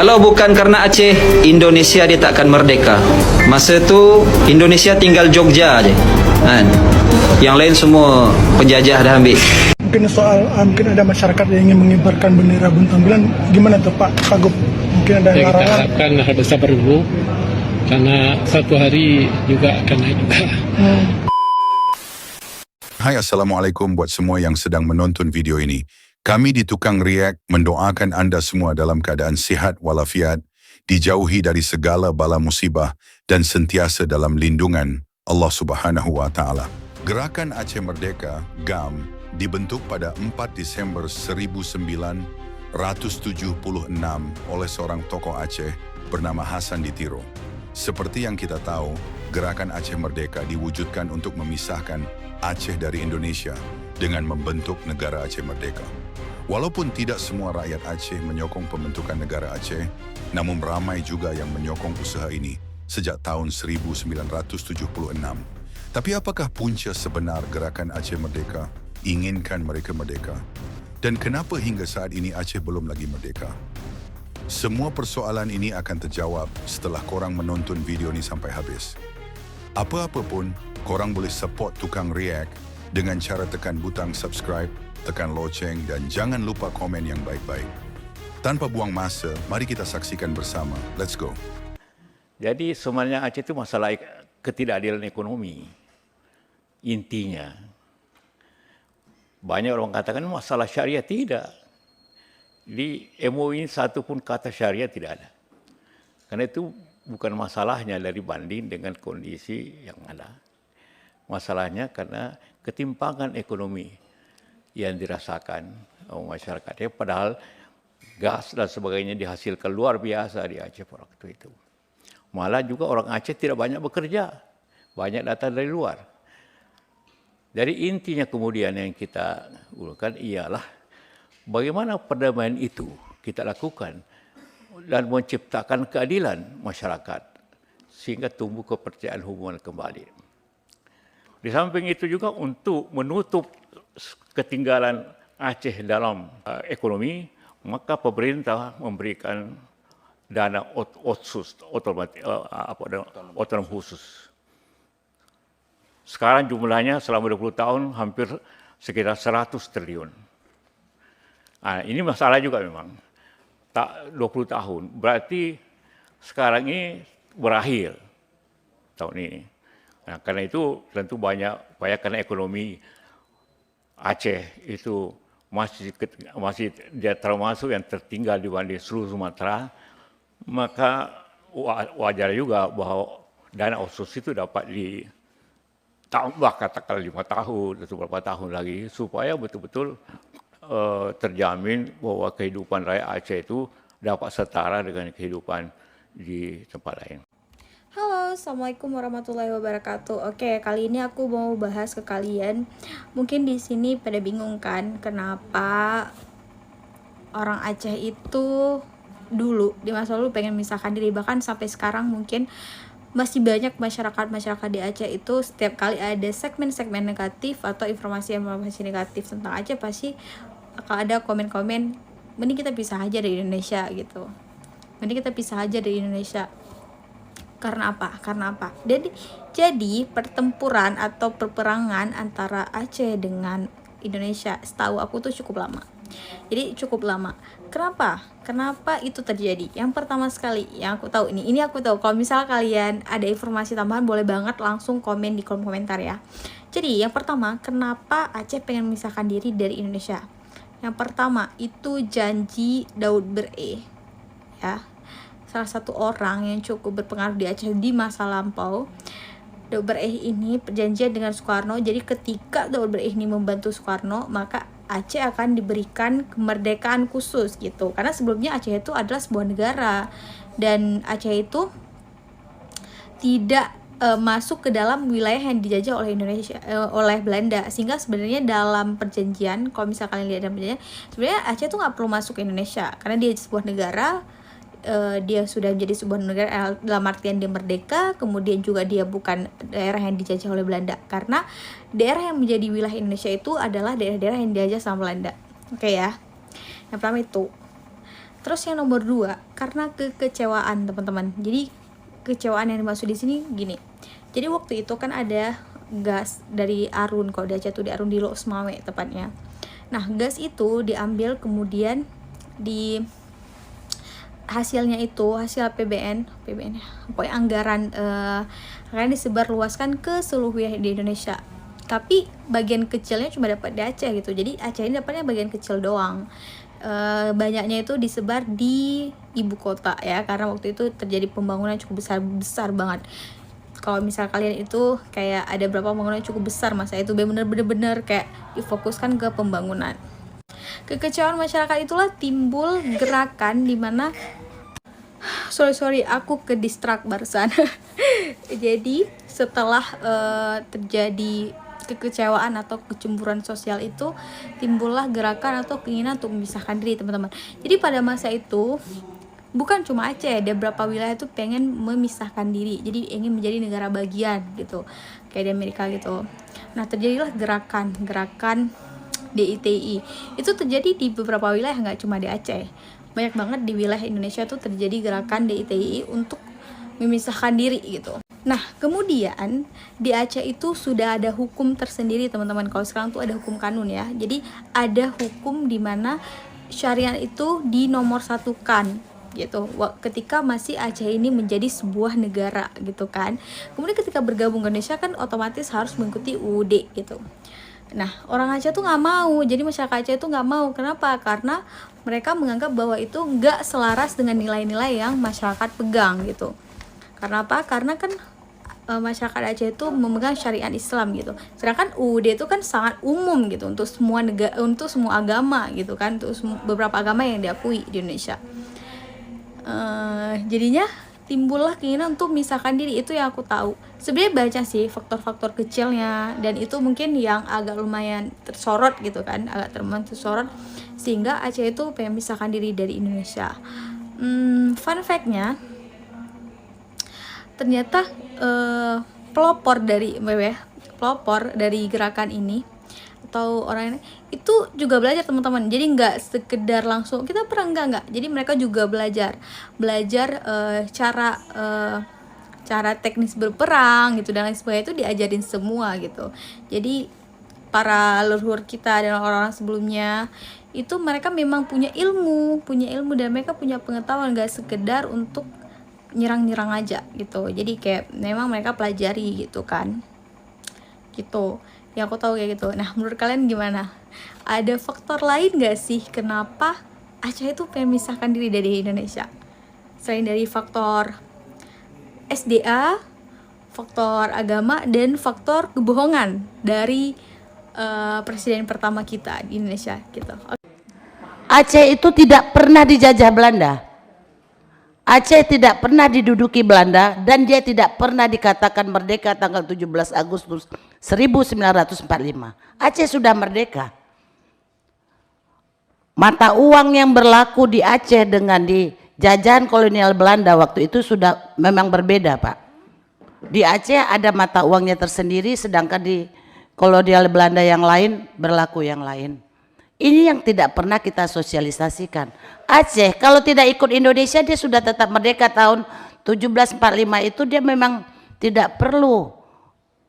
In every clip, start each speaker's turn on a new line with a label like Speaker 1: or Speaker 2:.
Speaker 1: Kalau bukan karena Aceh, Indonesia dia tak akan merdeka. Masa tu Indonesia tinggal Jogja aje. Kan? Yang lain semua penjajah dah ambil.
Speaker 2: Mungkin mungkin ada masyarakat yang ingin mengibarkan bendera Buntang Bilan, gimana tuh Pak Kagub? Mungkin ada
Speaker 3: Kita
Speaker 2: larangan.
Speaker 3: harapkan harus sabar dulu, karena satu hari juga akan naik juga.
Speaker 4: Hai, Assalamualaikum buat semua yang sedang menonton video ini. Kami di Tukang React mendoakan anda semua dalam keadaan sihat walafiat, dijauhi dari segala bala musibah dan sentiasa dalam lindungan Allah Subhanahu wa Ta'ala. Gerakan Aceh Merdeka, GAM, dibentuk pada 4 Desember 1976 oleh seorang tokoh Aceh bernama Hasan Ditiro. Seperti yang kita tahu, Gerakan Aceh Merdeka diwujudkan untuk memisahkan Aceh dari Indonesia dengan membentuk negara Aceh Merdeka. Walaupun tidak semua rakyat Aceh menyokong pembentukan negara Aceh, namun ramai juga yang menyokong usaha ini sejak tahun 1976. Tapi apakah punca sebenar Gerakan Aceh Merdeka? Inginkan mereka merdeka? Dan kenapa hingga saat ini Aceh belum lagi merdeka? Semua persoalan ini akan terjawab setelah korang menonton video ini sampai habis. Apa-apa pun, korang boleh support Tukang React dengan cara tekan butang subscribe, tekan loceng dan jangan lupa komen yang baik-baik. Tanpa buang masa, mari kita saksikan bersama. Let's go.
Speaker 5: Jadi sebenarnya Aceh itu masalah ketidakadilan ekonomi. Intinya. Banyak orang katakan masalah syariah, tidak. Di MOU ini satu pun kata syariah tidak ada. Karena itu bukan masalahnya dari banding dengan kondisi yang ada. Masalahnya karena ketimpangan ekonomi yang dirasakan masyarakatnya, padahal gas dan sebagainya dihasilkan luar biasa di Aceh pada waktu itu. Malah juga orang Aceh tidak banyak bekerja, banyak datang dari luar. Jadi intinya kemudian yang kita urutkan ialah bagaimana perdamaian itu kita lakukan dan menciptakan keadilan masyarakat sehingga tumbuh kepercayaan hubungan kembali. Di samping itu juga untuk menutup ketinggalan Aceh dalam ekonomi, maka pemerintah memberikan dana otsus, otonom khusus. Sekarang jumlahnya selama 20 tahun hampir sekitar 100 triliun. Nah, ini masalah juga memang. Tak 20 tahun, berarti sekarang ini berakhir tahun ini. Nah, karena itu tentu banyak karena ekonomi Aceh itu masih dia termasuk yang tertinggal dibanding seluruh Sumatera, maka wajar juga bahwa dana otsus itu dapat ditambah katakanlah 5 tahun atau beberapa tahun lagi supaya betul-betul terjamin bahwa kehidupan rakyat Aceh itu dapat setara dengan kehidupan di tempat lain.
Speaker 6: Halo, Assalamualaikum warahmatullahi wabarakatuh. Oke, kali ini aku mau bahas ke kalian. Mungkin di sini pada bingung kan kenapa orang Aceh itu dulu di masa lalu pengen memisahkan diri, bahkan sampai sekarang mungkin masih banyak masyarakat di Aceh itu setiap kali ada segmen-segmen negatif atau informasi negatif tentang Aceh pasti akan ada komen-komen mending kita pisah aja dari Indonesia gitu. Mending kita pisah aja dari Indonesia. Karena apa? Jadi pertempuran atau peperangan antara Aceh dengan Indonesia setahu aku tuh cukup lama. Jadi cukup lama. Kenapa itu terjadi? Yang pertama sekali yang aku tahu ini aku tahu. Kalau misal kalian ada informasi tambahan boleh banget langsung komen di kolom komentar ya. Jadi yang pertama, kenapa Aceh pengen memisahkan diri dari Indonesia? Yang pertama itu janji Daud Bereh, ya. Salah satu orang yang cukup berpengaruh di Aceh di masa lampau. Daud Bereh ini perjanjian dengan Soekarno. Jadi ketika Daud Bereh ini membantu Soekarno, maka Aceh akan diberikan kemerdekaan khusus gitu. Karena sebelumnya Aceh itu adalah sebuah negara dan Aceh itu tidak masuk ke dalam wilayah yang dijajah oleh oleh Belanda, sehingga sebenarnya dalam perjanjian, kalau misalnya kalian lihat dalam perjanjian, sebenarnya Aceh tuh nggak perlu masuk ke Indonesia karena dia sebuah negara. Dia sudah menjadi sebuah negara dalam artian dia merdeka, kemudian juga dia bukan daerah yang dijajah oleh Belanda, karena daerah yang menjadi wilayah Indonesia itu adalah daerah-daerah yang dijajah sama Belanda. Oke ya, yang pertama itu. Terus yang nomor 2, karena kekecewaan teman-teman. Jadi kekecewaan yang dimaksud di sini gini. Jadi waktu itu kan ada gas dari Arun, kalau dia jatuh di Arun di Lok Semawe tepatnya. Nah, gas itu diambil kemudian di hasilnya itu hasil PBN ya, pokoknya anggaran akan disebarluaskan ke seluruh wilayah di Indonesia. Tapi bagian kecilnya cuma dapat di Aceh gitu. Jadi Aceh ini dapatnya bagian kecil doang. Banyaknya itu disebar di ibu kota ya, karena waktu itu terjadi pembangunan cukup besar banget. Kalau misal kalian itu kayak ada berapa pembangunan cukup besar masa itu, bener-bener kayak difokuskan ke pembangunan. Kekecewaan masyarakat itulah timbul gerakan di mana sorry aku ke distract barusan. Jadi setelah terjadi kekecewaan atau kecemburuan sosial itu, timbullah gerakan atau keinginan untuk memisahkan diri teman-teman. Jadi pada masa itu bukan cuma Aceh, ada beberapa wilayah itu pengen memisahkan diri, jadi ingin menjadi negara bagian gitu, kayak di Amerika gitu. Nah, terjadilah gerakan DITI. Itu terjadi di beberapa wilayah, nggak cuma di Aceh, banyak banget di wilayah Indonesia tuh terjadi gerakan DITI untuk memisahkan diri gitu. Nah, kemudian di Aceh itu sudah ada hukum tersendiri teman-teman. Kalau sekarang tuh ada hukum kanun ya. Jadi ada hukum di mana syariat itu dinomorsatukan gitu. Ketika masih Aceh ini menjadi sebuah negara gitu kan. Kemudian ketika bergabung ke Indonesia kan otomatis harus mengikuti UUD gitu. Nah, orang Aceh tuh nggak mau. Jadi masyarakat Aceh itu nggak mau. Kenapa? Karena mereka menganggap bahwa itu nggak selaras dengan nilai-nilai yang masyarakat pegang gitu. Karena apa? Karena kan masyarakat Aceh itu memegang syariat Islam gitu. Sedangkan UUD itu kan sangat umum gitu untuk semua negara, untuk semua agama gitu kan, untuk beberapa agama yang diakui di Indonesia. Jadinya timbullah keinginan untuk memisahkan diri, itu yang aku tahu. Sebenarnya banyak sih faktor-faktor kecilnya, dan itu mungkin yang agak lumayan tersorot gitu kan, agak tersorot sehingga Aceh itu pengen memisahkan diri dari Indonesia. Fun fact-nya, ternyata pelopor dari gerakan ini atau orang ini itu juga belajar teman-teman. Jadi nggak sekedar langsung kita perang, nggak. Jadi mereka juga belajar cara teknis berperang gitu dan lain sebagainya, itu diajarin semua gitu. Jadi para leluhur kita dan orang-orang sebelumnya itu mereka memang punya ilmu dan mereka punya pengetahuan, nggak sekedar untuk nyerang aja gitu. Jadi kayak memang mereka pelajari gitu kan, gitu yang aku tahu kayak gitu. Nah, menurut kalian gimana? Ada faktor lain gak sih kenapa Aceh itu pengen memisahkan diri dari Indonesia selain dari faktor SDA, faktor agama, dan faktor kebohongan dari presiden pertama kita di Indonesia gitu?
Speaker 7: Aceh itu tidak pernah dijajah Belanda. Aceh tidak pernah diduduki Belanda, dan dia tidak pernah dikatakan merdeka tanggal 17 Agustus 1945. Aceh sudah merdeka. Mata uang yang berlaku di Aceh dengan di jajahan kolonial Belanda waktu itu sudah memang berbeda, Pak. Di Aceh ada mata uangnya tersendiri, sedangkan di kolonial Belanda yang lain berlaku yang lain. Ini yang tidak pernah kita sosialisasikan. Aceh kalau tidak ikut Indonesia, dia sudah tetap merdeka tahun 1745 itu, dia memang tidak perlu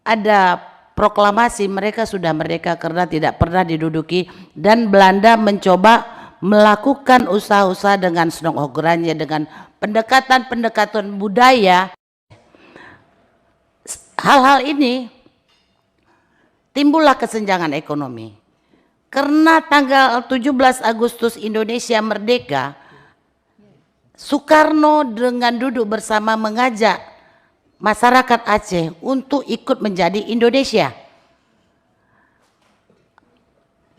Speaker 7: ada proklamasi, mereka sudah merdeka karena tidak pernah diduduki. Dan Belanda mencoba melakukan usaha-usaha dengan senong-ogerannya, dengan pendekatan budaya. Hal-hal ini timbullah kesenjangan ekonomi. Karena tanggal 17 Agustus Indonesia merdeka, Soekarno dengan duduk bersama mengajak masyarakat Aceh untuk ikut menjadi Indonesia.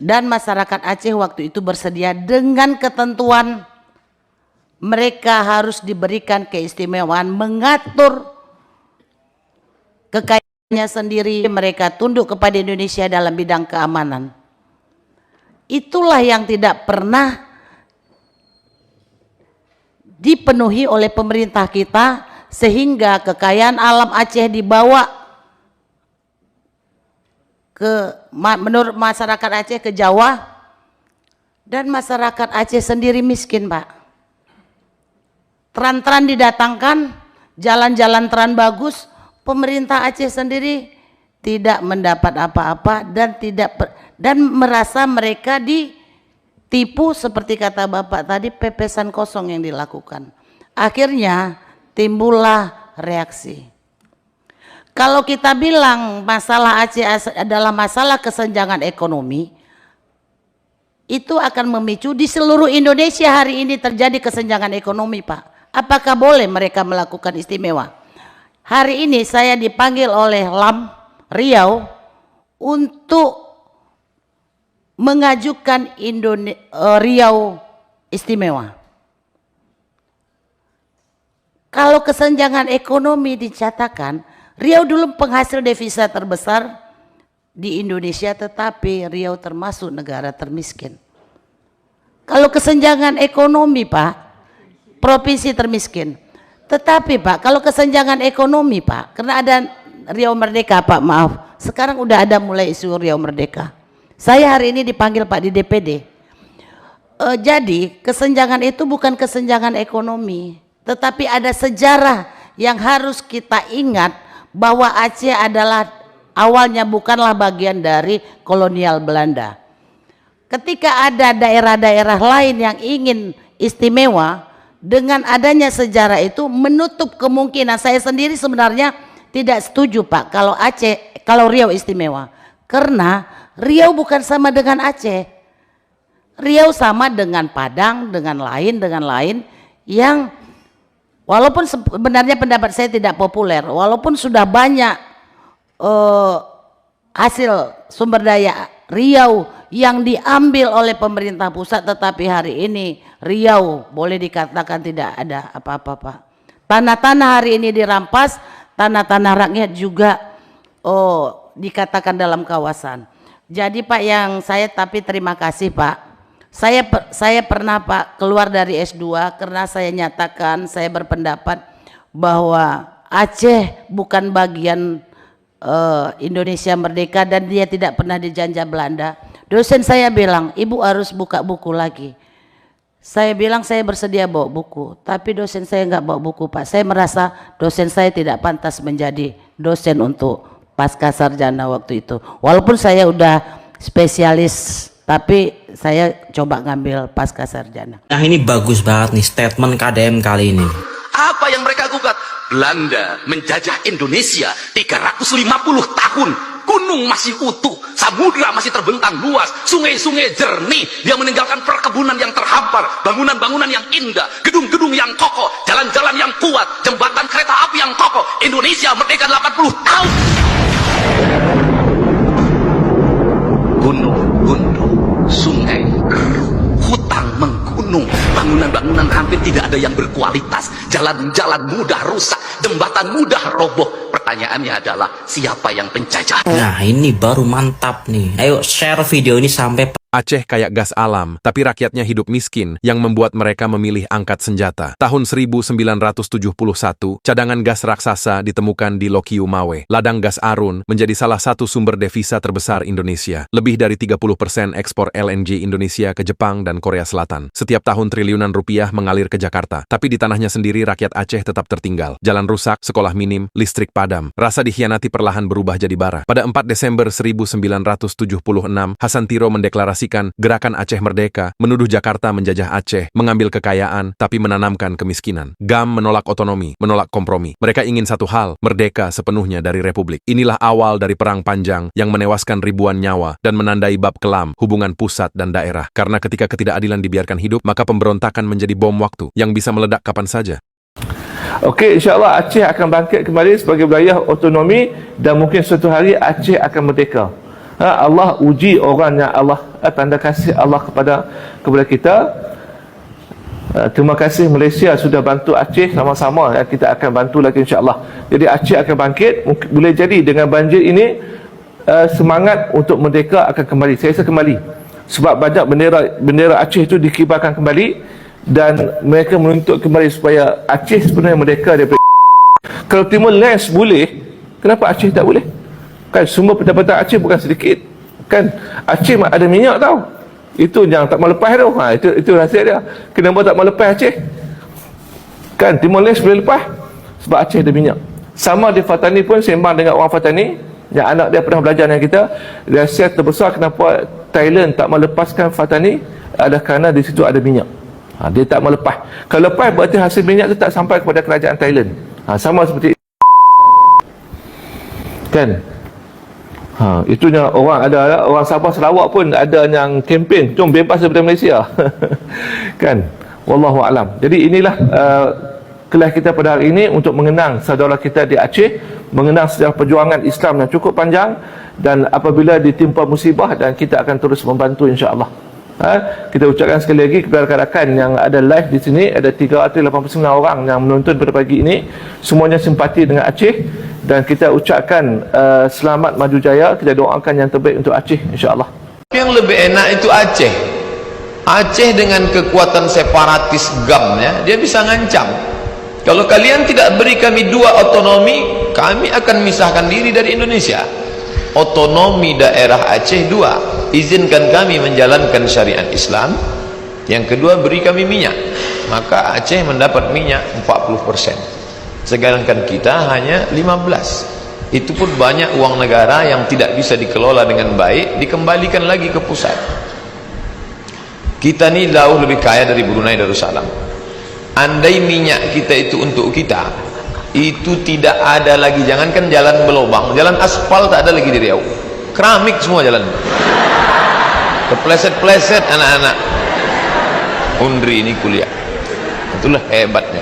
Speaker 7: Dan masyarakat Aceh waktu itu bersedia dengan ketentuan mereka harus diberikan keistimewaan mengatur kekayaannya sendiri, mereka tunduk kepada Indonesia dalam bidang keamanan. Itulah yang tidak pernah dipenuhi oleh pemerintah kita, sehingga kekayaan alam Aceh dibawa menurut masyarakat Aceh ke Jawa, dan masyarakat Aceh sendiri miskin, Pak. tran-tran didatangkan, jalan-jalan tran bagus, pemerintah Aceh sendiri tidak mendapat apa-apa dan merasa mereka ditipu seperti kata Bapak tadi, pepesan kosong yang dilakukan. Akhirnya timbullah reaksi. Kalau kita bilang masalah Aceh adalah masalah kesenjangan ekonomi, itu akan memicu di seluruh Indonesia hari ini terjadi kesenjangan ekonomi, Pak. Apakah boleh mereka melakukan istimewa? Hari ini saya dipanggil oleh LAM Riau untuk mengajukan Riau istimewa. Kalau kesenjangan ekonomi dicatatkan, Riau dulu penghasil devisa terbesar di Indonesia, tetapi Riau termasuk negara termiskin. Kalau kesenjangan ekonomi, Pak, provinsi termiskin. Tetapi Pak, kalau kesenjangan ekonomi, Pak, karena ada Riau Merdeka, Pak, maaf, sekarang udah ada mulai isu Riau Merdeka. Saya hari ini dipanggil Pak di DPD. Jadi kesenjangan itu bukan kesenjangan ekonomi, tetapi ada sejarah yang harus kita ingat bahwa Aceh adalah awalnya bukanlah bagian dari kolonial Belanda. Ketika ada daerah-daerah lain yang ingin istimewa, dengan adanya sejarah itu menutup kemungkinan. Saya sendiri sebenarnya tidak setuju, Pak, kalau Riau istimewa, karena Riau bukan sama dengan Aceh. Riau sama dengan Padang, dengan lain yang walaupun sebenarnya pendapat saya tidak populer, walaupun sudah banyak hasil sumber daya Riau yang diambil oleh pemerintah pusat, tetapi hari ini Riau boleh dikatakan tidak ada apa-apa, Pak. Tanah-tanah hari ini dirampas, tanah-tanah rakyat juga dikatakan dalam kawasan. Jadi Pak, tapi terima kasih Pak. Saya pernah Pak keluar dari S2 karena saya nyatakan, saya berpendapat bahwa Aceh bukan bagian Indonesia merdeka dan dia tidak pernah dijajah Belanda. Dosen saya bilang, ibu harus buka buku lagi. Saya bilang saya bersedia bawa buku, tapi dosen saya nggak bawa buku, Pak. Saya merasa dosen saya tidak pantas menjadi dosen untuk pasca sarjana waktu itu. Walaupun saya udah spesialis, tapi saya coba ngambil pasca sarjana.
Speaker 8: Nah, ini bagus banget nih statement KDM kali ini.
Speaker 9: Apa yang mereka gugat? Belanda menjajah Indonesia 350 tahun. Gunung masih utuh, samudra masih terbentang luas, sungai-sungai jernih. Dia meninggalkan perkebunan yang terhampar, bangunan-bangunan yang indah, gedung-gedung yang kokoh, jalan-jalan yang kuat, jembatan kereta api yang kokoh. Indonesia merdeka 80 tahun. Gunung-gunung, sungai keruh, hutang menggunung, bangunan-bangunan hampir tidak ada yang berkualitas, jalan-jalan mudah rusak, jembatan mudah roboh. Pertanyaannya adalah siapa yang penjajah?
Speaker 8: Nah, ini baru mantap nih. Ayo share video ini sampai
Speaker 10: Aceh kayak gas alam, tapi rakyatnya hidup miskin yang membuat mereka memilih angkat senjata. Tahun 1971, cadangan gas raksasa ditemukan di Lokiu Mawe. Ladang gas Arun menjadi salah satu sumber devisa terbesar Indonesia. Lebih dari 30% ekspor LNG Indonesia ke Jepang dan Korea Selatan. Setiap tahun triliunan rupiah mengalir ke Jakarta. Tapi di tanahnya sendiri rakyat Aceh tetap tertinggal. Jalan rusak, sekolah minim, listrik padam. Rasa dikhianati perlahan berubah jadi bara. Pada 4 Desember 1976, Hasan Tiro mendeklarasikan Gerakan Aceh Merdeka, menuduh Jakarta menjajah Aceh, mengambil kekayaan, tapi menanamkan kemiskinan. GAM menolak otonomi, menolak kompromi. Mereka ingin satu hal, merdeka sepenuhnya dari republik. Inilah awal dari perang panjang yang menewaskan ribuan nyawa dan menandai bab kelam hubungan pusat dan daerah. Karena ketika ketidakadilan dibiarkan hidup, maka pemberontakan menjadi bom waktu yang bisa meledak kapan saja.
Speaker 11: Okey, insyaAllah Aceh akan bangkit kembali sebagai wilayah otonomi dan mungkin suatu hari Aceh akan merdeka. Allah uji orang yang Allah, tanda kasih Allah kepada kita. Terima kasih Malaysia sudah bantu Aceh, sama-sama kita akan bantu lagi insyaAllah. Jadi Aceh akan bangkit, boleh jadi dengan banjir ini semangat untuk merdeka akan kembali. Saya rasa kembali sebab banyak bendera Aceh itu dikibarkan kembali dan mereka menuntut kembali supaya Aceh sebenarnya merdeka daripada. Kalau Timur Leste boleh, kenapa Aceh tak boleh? Kan sumber pendapatan Aceh bukan sedikit. Kan Aceh ada minyak tau. Itu yang tak mau lepas tu. Itu rahsia dia. Kenapa tak mau lepas Aceh? Kan Timor Leste boleh lepas sebab Aceh ada minyak. Sama di Fatani pun sembang dengan orang Fatani yang anak dia pernah belajar dengan kita. Rahsia terbesar kenapa Thailand tak melepaskan Fatani adalah kerana di situ ada minyak. Dia tak melepas. Kalau lepas berarti hasil minyak itu tak sampai kepada kerajaan Thailand. Sama seperti kan. Itunya orang ada orang Sabah Sarawak pun ada yang kempen jom bebas daripada Malaysia. Kan. Wallahu alam. Jadi inilah kelas kita pada hari ini untuk mengenang saudara kita di Aceh, mengenang sejarah perjuangan Islam yang cukup panjang, dan apabila ditimpa musibah, dan kita akan terus membantu insya-Allah. Kita ucapkan sekali lagi kepada rakan-rakan yang ada live di sini, ada 389 orang yang menonton pada pagi ini, semuanya simpati dengan Aceh, dan kita ucapkan selamat maju jaya, kita doakan yang terbaik untuk Aceh insya-Allah.
Speaker 12: Yang lebih enak itu Aceh. Aceh dengan kekuatan separatis GAM-nya, dia bisa ngancam. Kalau kalian tidak beri kami 2 otonomi, kami akan misahkan diri dari Indonesia. Otonomi daerah Aceh 2, izinkan kami menjalankan syariat Islam. Yang kedua, beri kami minyak. Maka Aceh mendapat minyak 40%. Sedangkan kita hanya 15. Itu pun banyak uang negara yang tidak bisa dikelola dengan baik, dikembalikan lagi ke pusat. Kita ni jauh lebih kaya dari Brunei Darussalam. Andai minyak kita itu untuk kita, itu tidak ada lagi, jangankan jalan berlubang, jalan aspal tak ada lagi di Riau. Keramik semua jalan. Kepleset-pleset anak-anak Undri ini kuliah. Itulah hebatnya.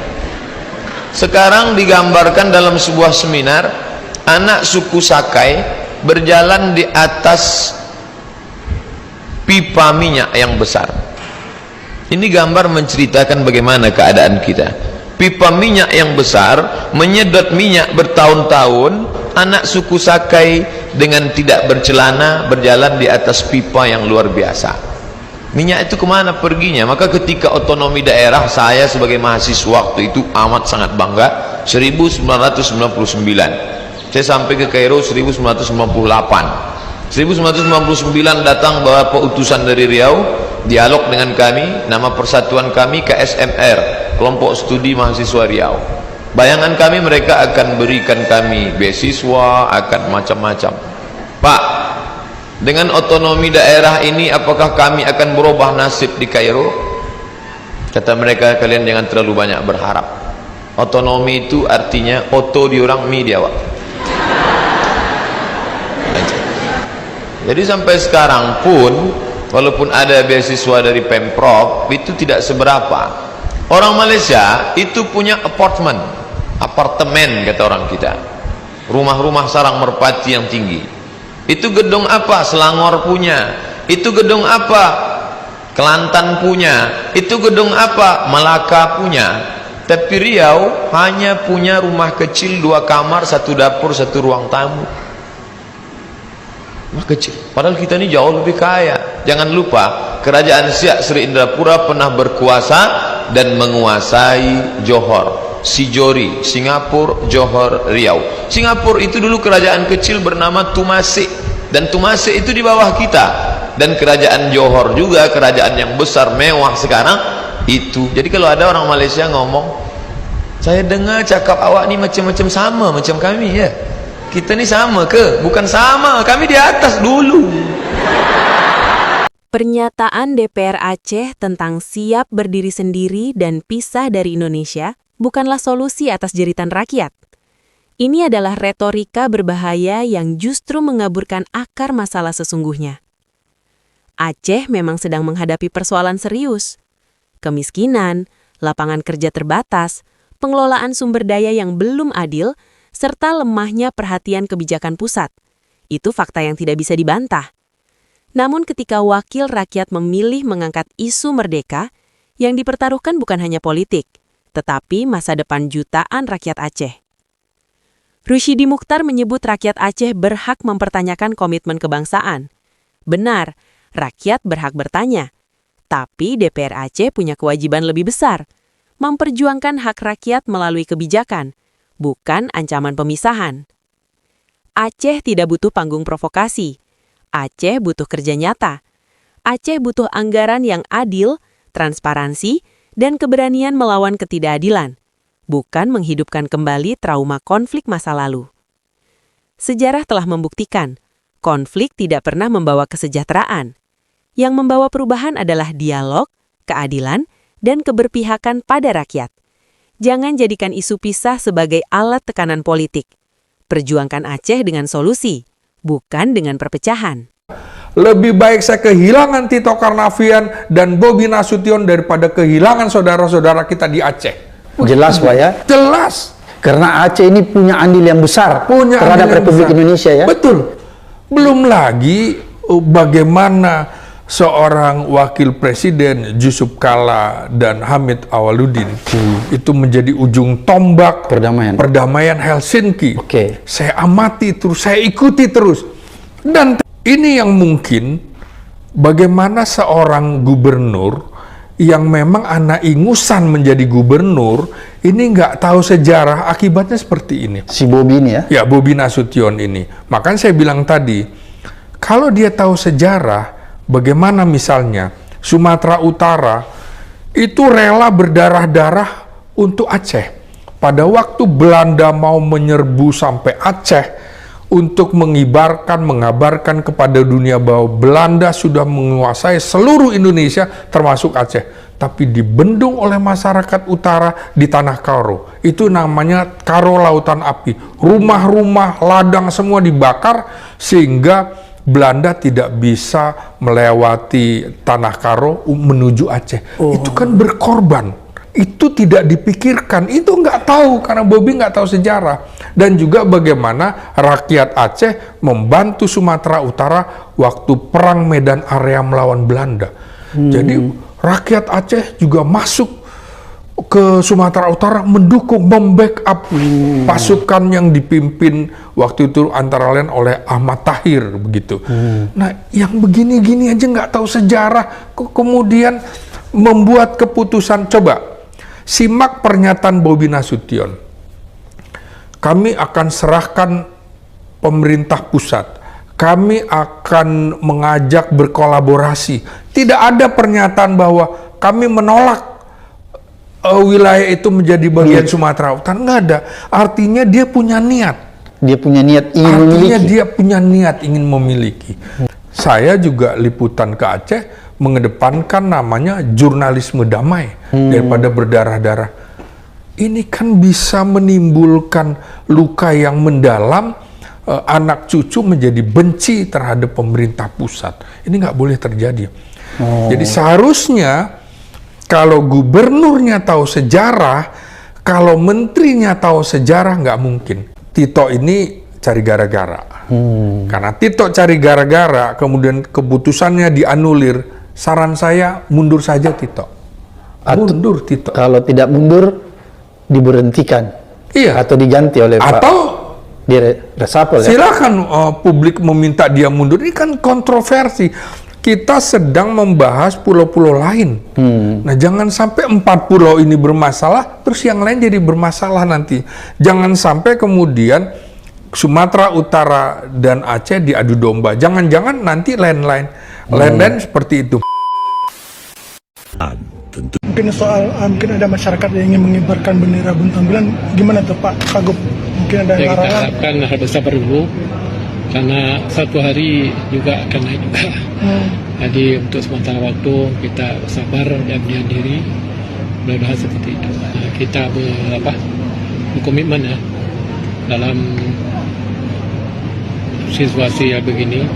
Speaker 12: Sekarang digambarkan dalam sebuah seminar, anak suku Sakai berjalan di atas pipa minyak yang besar. Ini gambar menceritakan bagaimana keadaan kita. Pipa minyak yang besar menyedot minyak bertahun-tahun. Anak suku Sakai dengan tidak bercelana berjalan di atas pipa yang luar biasa. Minyak itu kemana perginya? Maka ketika otonomi daerah, saya sebagai mahasiswa waktu itu amat sangat bangga. 1999 saya sampai ke Kairo 1998. 1999 datang beberapa utusan dari Riau, dialog dengan kami, nama persatuan kami KSMR, Kelompok Studi Mahasiswa Riau. Bayangan kami mereka akan berikan kami beasiswa, akan macam-macam. Pak, dengan otonomi daerah ini apakah kami akan berubah nasib di Kairo? Kata mereka, kalian jangan terlalu banyak berharap. Otonomi itu artinya oto di orang, mi di awak. Jadi sampai sekarang pun, walaupun ada beasiswa dari Pemprov, itu tidak seberapa. Orang Malaysia itu punya apartemen kata orang kita, rumah-rumah sarang merpati yang tinggi. Itu gedung apa? Selangor punya. Itu gedung apa? Kelantan punya. Itu gedung apa? Melaka punya. Tapi Riau hanya punya rumah kecil 2 kamar, 1 dapur, 1 ruang tamu. Rumah kecil. Padahal kita ini jauh lebih kaya. Jangan lupa, kerajaan Siak Sri Indrapura pernah berkuasa dan menguasai Johor, Sijori, Singapura, Johor, Riau. Singapura itu dulu kerajaan kecil bernama Tumasik, dan Tumasik itu di bawah kita. Dan kerajaan Johor juga kerajaan yang besar mewah sekarang itu. Jadi kalau ada orang Malaysia ngomong, saya dengar cakap awak ni macam-macam sama macam kami ya. Kita ni sama ke? Bukan sama, kami di atas dulu.
Speaker 13: Pernyataan DPR Aceh tentang siap berdiri sendiri dan pisah dari Indonesia bukanlah solusi atas jeritan rakyat. Ini adalah retorika berbahaya yang justru mengaburkan akar masalah sesungguhnya. Aceh memang sedang menghadapi persoalan serius. Kemiskinan, lapangan kerja terbatas, pengelolaan sumber daya yang belum adil, serta lemahnya perhatian kebijakan pusat. Itu fakta yang tidak bisa dibantah. Namun ketika wakil rakyat memilih mengangkat isu merdeka, yang dipertaruhkan bukan hanya politik, tetapi masa depan jutaan rakyat Aceh. Rusyidi Mukhtar menyebut rakyat Aceh berhak mempertanyakan komitmen kebangsaan. Benar, rakyat berhak bertanya. Tapi DPR Aceh punya kewajiban lebih besar, memperjuangkan hak rakyat melalui kebijakan, bukan ancaman pemisahan. Aceh tidak butuh panggung provokasi. Aceh butuh kerja nyata. Aceh butuh anggaran yang adil, transparansi, dan keberanian melawan ketidakadilan. bukan menghidupkan kembali trauma konflik masa lalu. Sejarah telah membuktikan, konflik tidak pernah membawa kesejahteraan. Yang membawa perubahan adalah dialog, keadilan, dan keberpihakan pada rakyat. Jangan jadikan isu pisah sebagai alat tekanan politik. Perjuangkan Aceh dengan solusi, bukan dengan perpecahan.
Speaker 14: Lebih baik saya kehilangan Tito Karnavian dan Bobi Nasution daripada kehilangan saudara-saudara kita di Aceh.
Speaker 15: Jelas Pak ya?
Speaker 14: Jelas.
Speaker 15: Karena Aceh ini punya andil yang besar terhadap Republik Indonesia ya?
Speaker 14: Betul. Belum lagi bagaimana seorang wakil presiden Yusuf Kala dan Hamid Awaludin itu menjadi ujung tombak perdamaian Helsinki. Saya amati terus, saya ikuti terus. Dan ini yang mungkin bagaimana seorang gubernur yang memang anak ingusan menjadi gubernur ini nggak tahu sejarah, akibatnya seperti ini.
Speaker 15: Si Bobi ini ya?
Speaker 14: Ya, Bobi Nasution ini. Makanya saya bilang tadi, kalau dia tahu sejarah, bagaimana misalnya Sumatera Utara itu rela berdarah-darah untuk Aceh. Pada waktu Belanda mau menyerbu sampai Aceh untuk mengabarkan kepada dunia bahwa Belanda sudah menguasai seluruh Indonesia termasuk Aceh. Tapi dibendung oleh masyarakat utara di Tanah Karo. Itu namanya Karo Lautan Api. Rumah-rumah, ladang semua dibakar sehingga Belanda tidak bisa melewati Tanah Karo menuju Aceh. Itu kan berkorban. Itu tidak dipikirkan. Itu nggak tahu karena Bobi nggak tahu sejarah. Dan juga bagaimana rakyat Aceh membantu Sumatera Utara waktu perang Medan Area melawan Belanda. Jadi rakyat Aceh juga masuk ke Sumatera Utara mendukung, membackup pasukan yang dipimpin waktu itu antara lain oleh Ahmad Tahir begitu. Nah, yang begini-gini aja nggak tahu sejarah, kok kemudian membuat keputusan. Coba simak pernyataan Bobi Nasution. Kami akan serahkan pemerintah pusat. Kami akan mengajak berkolaborasi. Tidak ada pernyataan bahwa kami menolak wilayah itu menjadi bagian Sumatera Utara. Nggak ada. Artinya dia punya niat.
Speaker 15: Dia punya niat ingin memiliki.
Speaker 14: Artinya dia punya niat ingin memiliki. Saya juga liputan ke Aceh mengedepankan namanya jurnalisme damai daripada berdarah-darah. Ini kan bisa menimbulkan luka yang mendalam. Anak cucu menjadi benci terhadap pemerintah pusat. Ini nggak boleh terjadi. Jadi seharusnya kalau gubernurnya tahu sejarah, kalau menterinya tahu sejarah, nggak mungkin. Tito ini cari gara-gara. Karena Tito cari gara-gara, kemudian keputusannya dianulir. Saran saya mundur saja Tito. Mundur Tito.
Speaker 15: Kalau tidak mundur, diberhentikan.
Speaker 14: Iya.
Speaker 15: Atau diganti oleh Pak.
Speaker 14: Atau
Speaker 15: resapel,
Speaker 14: silakan publik meminta dia mundur. Ini kan kontroversi. Kita sedang membahas pulau-pulau lain. Nah, jangan sampai 4 pulau ini bermasalah, terus yang lain jadi bermasalah nanti. Jangan sampai kemudian Sumatera Utara dan Aceh diadu domba. Jangan-jangan nanti lain-lain seperti itu.
Speaker 2: Mungkin mungkin ada masyarakat yang ingin mengibarkan bendera buntang bilang, gimana tuh Pak Kagub? Mungkin ada
Speaker 3: kita
Speaker 2: larangan.
Speaker 3: harapkan harus bersabar dulu karena satu hari juga akan naik juga. Jadi untuk sementara waktu kita bersabar dan menahan diri, mudah-mudahan seperti itu. Kita berkomitmen ya dalam situasi yang begini.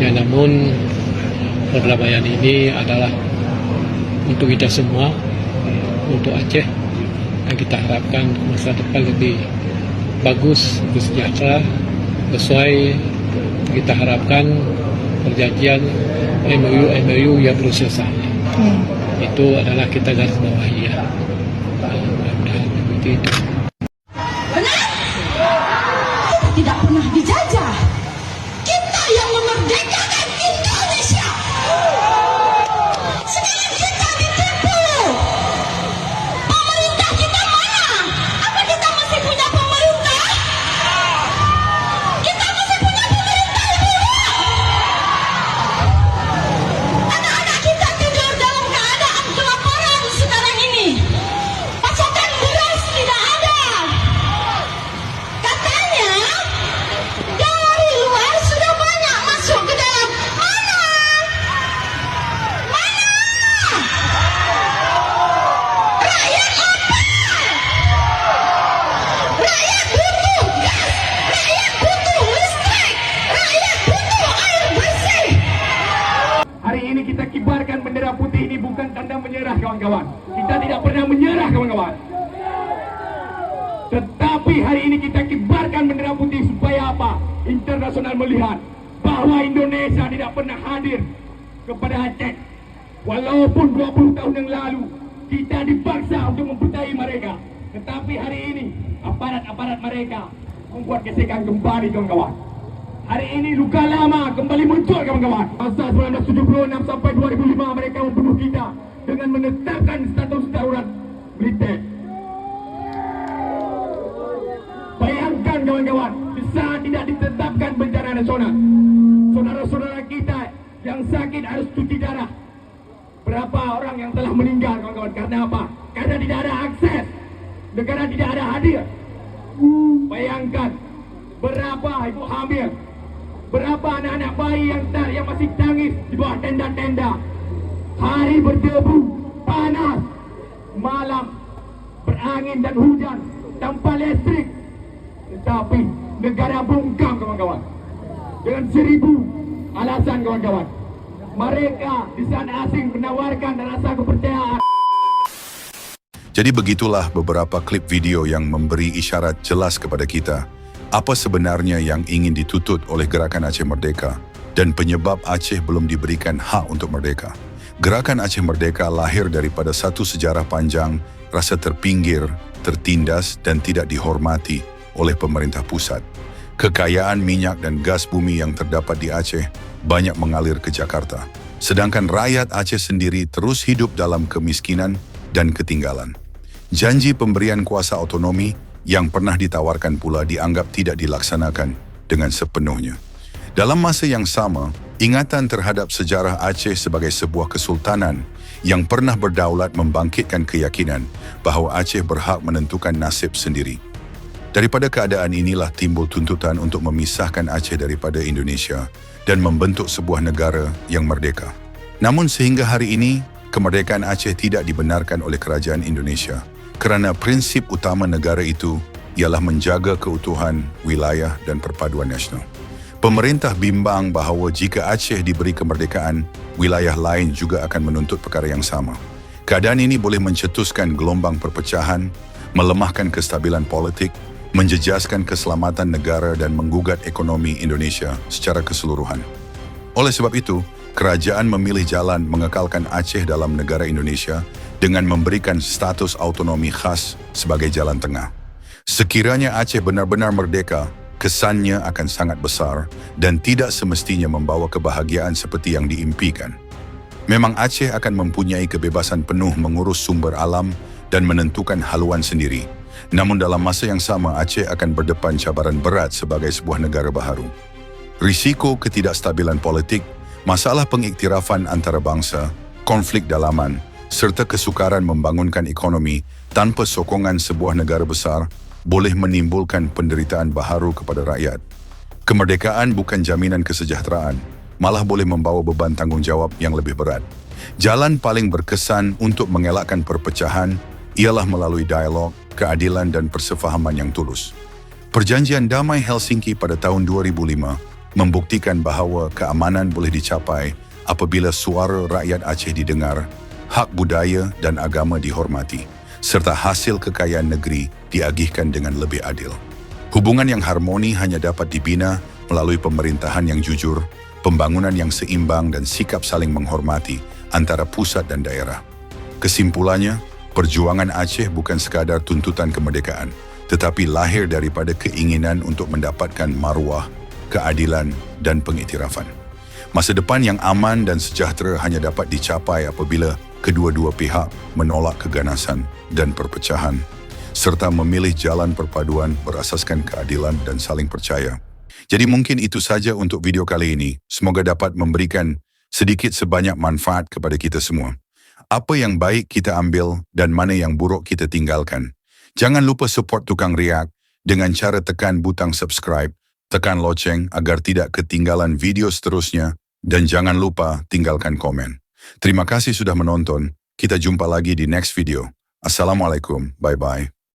Speaker 3: Ya, namun perdamaian ini adalah untuk kita semua, untuk Aceh, dan kita harapkan masa depan lebih bagus, lebih sejahtera, sesuai kita harapkan perjanjian MOU yang belum selesai. Itu adalah kita garis bawahi ya. Mudah-mudahan begitu itu.
Speaker 16: Benar? Kita tidak pernah dijajah. Kita yang memerdekakan Indonesia. Sekarang kita ditipu. Pemerintah kita mana? Apa kita masih punya pemerintah? Kita masih punya pemerintah, Ibu. Anak-anak kita tidur dalam keadaan kelaparan sekarang ini. Pasokan beras tidak
Speaker 17: kawan-kawan. Kita tidak pernah menyerah kawan-kawan. Tetapi hari ini kita kibarkan bendera putih supaya apa? Internasional melihat bahwa Indonesia tidak pernah hadir kepada Aceh. Walaupun 20 tahun yang lalu kita dipaksa untuk mempunyai mereka. Tetapi hari ini aparat-aparat mereka membuat gesekan kembali kawan-kawan. Hari ini luka lama kembali muncul kawan-kawan. Masa 1976 sampai 2005 mereka membunuh kita dengan menetapkan status darurat militer. Bayangkan kawan-kawan, di saat tidak ditetapkan bencana nasional, saudara-saudara kita yang sakit harus cuci darah. Berapa orang yang telah meninggal kawan-kawan? Karena apa? Karena tidak ada akses. Negara tidak ada hadir. Bayangkan berapa ibu hamil, berapa anak-anak bayi yang masih tangis di bawah tenda-tenda. Hari berdebu, panas, malam berangin dan hujan, tanpa listrik. Tetapi negara bungkam kawan-kawan dengan 1000 alasan kawan-kawan. Mereka di sana asing menawarkan rasa kepercayaan.
Speaker 4: Jadi begitulah beberapa klip video yang memberi isyarat jelas kepada kita apa sebenarnya yang ingin dituntut oleh Gerakan Aceh Merdeka dan penyebab Aceh belum diberikan hak untuk merdeka. Gerakan Aceh Merdeka lahir daripada satu sejarah panjang, rasa terpinggir, tertindas dan tidak dihormati oleh pemerintah pusat. Kekayaan minyak dan gas bumi yang terdapat di Aceh banyak mengalir ke Jakarta. Sedangkan rakyat Aceh sendiri terus hidup dalam kemiskinan dan ketinggalan. Janji pemberian kuasa otonomi yang pernah ditawarkan pula dianggap tidak dilaksanakan dengan sepenuhnya. Dalam masa yang sama, ingatan terhadap sejarah Aceh sebagai sebuah kesultanan yang pernah berdaulat membangkitkan keyakinan bahawa Aceh berhak menentukan nasib sendiri. Daripada keadaan inilah timbul tuntutan untuk memisahkan Aceh daripada Indonesia dan membentuk sebuah negara yang merdeka. Namun sehingga hari ini, kemerdekaan Aceh tidak dibenarkan oleh kerajaan Indonesia kerana prinsip utama negara itu ialah menjaga keutuhan wilayah dan perpaduan nasional. Pemerintah bimbang bahawa jika Aceh diberi kemerdekaan, wilayah lain juga akan menuntut perkara yang sama. Keadaan ini boleh mencetuskan gelombang perpecahan, melemahkan kestabilan politik, menjejaskan keselamatan negara dan menggugat ekonomi Indonesia secara keseluruhan. Oleh sebab itu, kerajaan memilih jalan mengekalkan Aceh dalam negara Indonesia dengan memberikan status autonomi khas sebagai jalan tengah. Sekiranya Aceh benar-benar merdeka, kesannya akan sangat besar dan tidak semestinya membawa kebahagiaan seperti yang diimpikan. Memang Aceh akan mempunyai kebebasan penuh mengurus sumber alam dan menentukan haluan sendiri. Namun dalam masa yang sama, Aceh akan berdepan cabaran berat sebagai sebuah negara baharu. Risiko ketidakstabilan politik, masalah pengiktirafan antara bangsa, konflik dalaman, serta kesukaran membangunkan ekonomi tanpa sokongan sebuah negara besar boleh menimbulkan penderitaan baharu kepada rakyat. Kemerdekaan bukan jaminan kesejahteraan, malah boleh membawa beban tanggungjawab yang lebih berat. Jalan paling berkesan untuk mengelakkan perpecahan ialah melalui dialog, keadilan dan persefahaman yang tulus. Perjanjian Damai Helsinki pada tahun 2005 membuktikan bahawa keamanan boleh dicapai apabila suara rakyat Aceh didengar, hak budaya dan agama dihormati, serta hasil kekayaan negeri diagihkan dengan lebih adil. Hubungan yang harmoni hanya dapat dibina melalui pemerintahan yang jujur, pembangunan yang seimbang dan sikap saling menghormati antara pusat dan daerah. Kesimpulannya, perjuangan Aceh bukan sekadar tuntutan kemerdekaan, tetapi lahir daripada keinginan untuk mendapatkan maruah, keadilan dan pengiktirafan. Masa depan yang aman dan sejahtera hanya dapat dicapai apabila kedua-dua pihak menolak keganasan dan perpecahan, serta memilih jalan perpaduan berasaskan keadilan dan saling percaya. Jadi mungkin itu saja untuk video kali ini. Semoga dapat memberikan sedikit sebanyak manfaat kepada kita semua. Apa yang baik kita ambil dan mana yang buruk kita tinggalkan. Jangan lupa support Tukang React dengan cara tekan butang subscribe, tekan loceng agar tidak ketinggalan video seterusnya, dan jangan lupa tinggalkan komen. Terima kasih sudah menonton. Kita jumpa lagi di next video. Assalamualaikum. Bye-bye.